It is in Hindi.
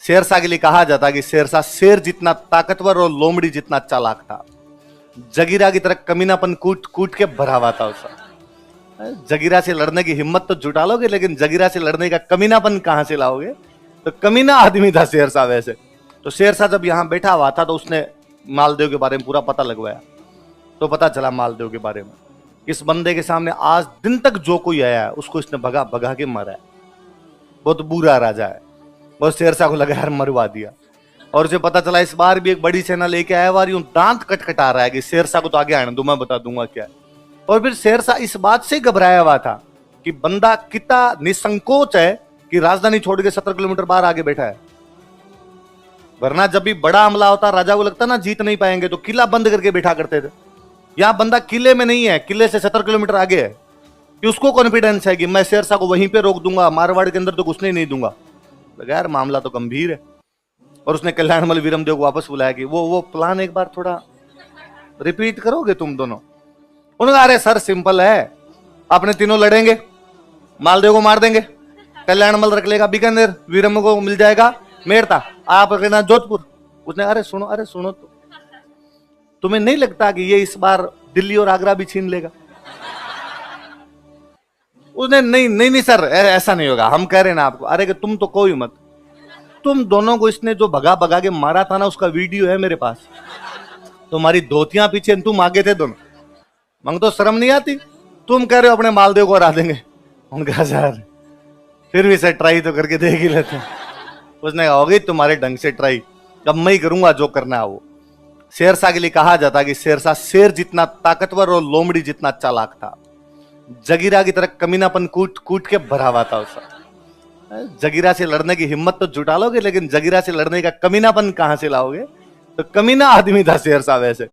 शेरशाह के लिए कहा जाता है कि शेरशाह शेर जितना ताकतवर और लोमड़ी जितना चालाक था। जगीरा की तरह कमीनापन कूट कूट के भरा हुआ था उसका। जगीरा से लड़ने की हिम्मत तो जुटा लोगे, लेकिन जगीरा से लड़ने का कमीनापन कहां से लाओगे? तो कमीना आदमी था शेरशाह वैसे। तो शेरशाह जब यहां बैठा हुआ था तो उसने मालदेव के बारे में पूरा पता लगवाया। तो पता चला मालदेव के बारे में, इस बंदे के सामने आज दिन तक जो कोई आया है उसको इसने भगा भगा के मारा है। बहुत बुरा राजा है। बहुत शेरशाह को लगा यार मरवा दिया। और उसे पता चला इस बार भी एक बड़ी सेना लेके आया हुआ, यूं दांत कटकटा रहा है कि शेरशाह को तो आगे आने दो, मैं बता दूंगा क्या है। और फिर शेरशाह इस बात से घबराया हुआ था कि बंदा कितना निसंकोच है कि राजधानी छोड़ के 70 किलोमीटर बाहर आगे बैठा है। वरना जब भी बड़ा हमला होता राजा को लगता ना जीत नहीं पाएंगे तो किला बंद करके बैठा करते थे। यहां बंदा किले में नहीं है, किले से 70 किलोमीटर आगे है, कि उसको कॉन्फिडेंस है कि मैं शेरशाह को वहीं पे रोक दूंगा, मारवाड़ के अंदर तो घुसने ही नहीं दूंगा। लगा यार मामला तो गंभीर है। और उसने कल्याणमल वीरमदेव को वापस बुलाया कि वो प्लान एक बार थोड़ा रिपीट करोगे तुम दोनों। उन्होंने कहा अरे सर सिंपल है, अपने तीनों लड़ेंगे, मालदेव को मार देंगे, कल्याणमल रख लेगा बीकानेर, वीरम को मिल जाएगा मेरता, आप रखना जोधपुर। उसने अरे सुनो तो, तुम्हें नहीं लगता कि ये इस बार दिल्ली और आगरा भी छीन लेगा? उसने नहीं सर ऐसा नहीं होगा, हम कह रहे हैं ना आपको। अरे कि तुम तो कोई मत, तुम दोनों को इसने जो भगा भगा के मारा था ना उसका वीडियो है मेरे पास। तुम्हारी धोतियां पीछे, तुम आगे थे दोनों। मंग तो शर्म नहीं आती? तुम कह रहे हो अपने मालदेव को हरा देंगे। उनका सर फिर भी सर ट्राई तो करके देख ही लेते हैं। उसने कहा होगी तुम्हारे ढंग से ट्राई, अब मैं ही करूंगा जो करना है वो। शेरशाह के लिए कहा जाता है कि शेरशाह शेर जितना ताकतवर और लोमड़ी जितना चालाक था। जगीरा की तरह कमीनापन कूट कूट के भरा हुआ था उसका। जगीरा से लड़ने की हिम्मत तो जुटा लोगे, लेकिन जगीरा से लड़ने का कमीनापन कहां से लाओगे? तो कमीना आदमी था शेरशाह वैसे।